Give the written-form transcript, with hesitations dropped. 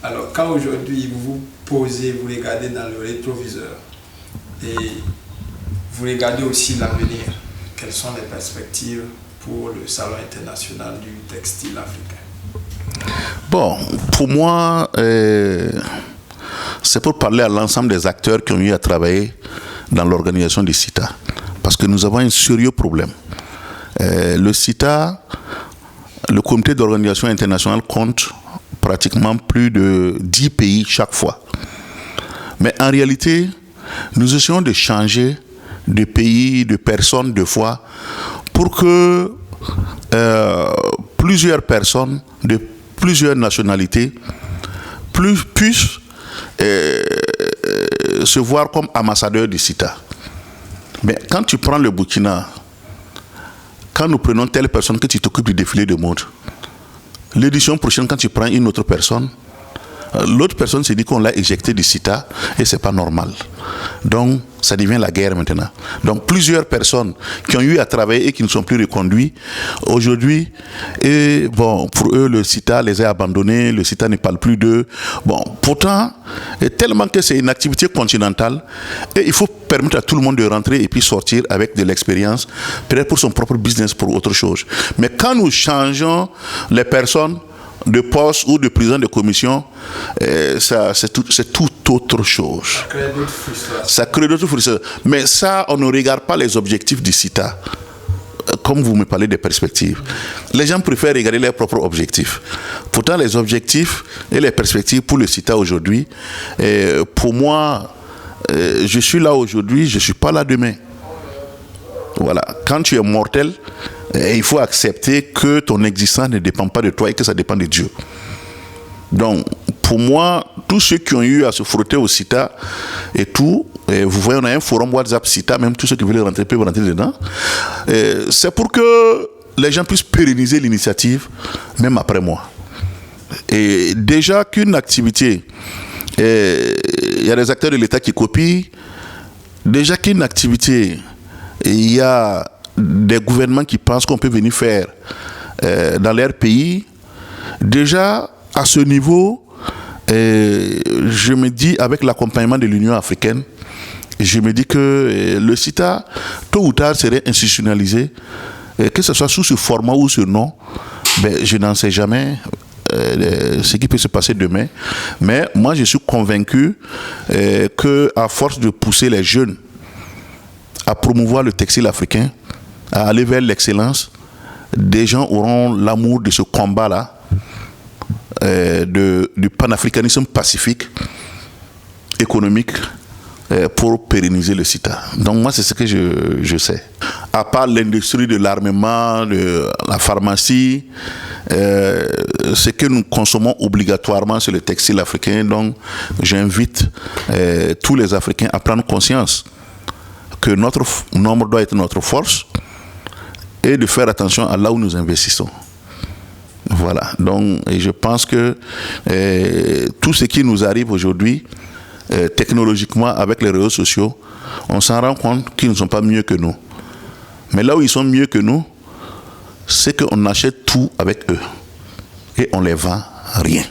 Alors, quand aujourd'hui vous vous posez, vous regardez dans le rétroviseur et vous regardez aussi l'avenir, quelles sont les perspectives pour le Salon international du textile africain? Bon, pour moi, c'est pour parler à l'ensemble des acteurs qui ont eu à travailler dans l'organisation du CITA. Parce que nous avons un sérieux problème. Le CITA, le comité d'organisation internationale, compte pratiquement plus de 10 pays chaque fois. Mais en réalité, nous essayons de changer de pays, de personnes, de fois, pour que plusieurs personnes de plusieurs nationalités puissent se voir comme ambassadeurs du CITA. Mais quand tu prends le Burkina, quand nous prenons telle personne que tu t'occupes du défilé de mode, l'édition prochaine, quand tu prends une autre personne, l'autre personne se dit qu'on l'a éjecté du CITA et c'est pas normal. Donc, ça devient la guerre maintenant. Donc, plusieurs personnes qui ont eu à travailler et qui ne sont plus reconduites aujourd'hui, et bon, pour eux, le CITA les a abandonnés, le CITA ne parle plus d'eux. Bon, pourtant, tellement que c'est une activité continentale, et il faut permettre à tout le monde de rentrer et puis sortir avec de l'expérience, peut-être pour son propre business, pour autre chose. Mais quand nous changeons les personnes de poste ou de président de commission, c'est tout autre chose. Ça crée d'autres frustrations. Mais ça, on ne regarde pas les objectifs du CITA. Comme vous me parlez des perspectives. Les gens préfèrent regarder leurs propres objectifs. Pourtant, les objectifs et les perspectives pour le CITA aujourd'hui, pour moi, je suis là aujourd'hui, je ne suis pas là demain. Voilà. Quand tu es mortel, il faut accepter que ton existence ne dépend pas de toi et que ça dépend de Dieu. Donc, pour moi, tous ceux qui ont eu à se frotter au CITA et tout, vous voyez, on a un forum WhatsApp CITA, même tous ceux qui veulent rentrer peuvent rentrer dedans. C'est pour que les gens puissent pérenniser l'initiative, même après moi. Et déjà qu'une activité, il y a des acteurs de l'État qui copient, déjà qu'une activité, il y a des gouvernements qui pensent qu'on peut venir faire dans leur pays. Déjà, à ce niveau, je me dis, avec l'accompagnement de l'Union africaine, je me dis que le CITA, tôt ou tard, serait institutionnalisé, que ce soit sous ce format ou ce nom, ben, je n'en sais jamais ce qui peut se passer demain. Mais moi, je suis convaincu qu'à force de pousser les jeunes à promouvoir le textile africain, à aller vers l'excellence, des gens auront l'amour de ce combat-là, du panafricanisme pacifique, économique, pour pérenniser le CITA. Donc moi, c'est ce que je sais. À part l'industrie de l'armement, de la pharmacie, ce que nous consommons obligatoirement sur le textile africain, donc j'invite tous les Africains à prendre conscience que notre nombre doit être notre force et de faire attention à là où nous investissons. Voilà. Donc, et je pense que tout ce qui nous arrive aujourd'hui, technologiquement, avec les réseaux sociaux, on s'en rend compte qu'ils ne sont pas mieux que nous. Mais là où ils sont mieux que nous, c'est qu'on achète tout avec eux et on ne les vend rien.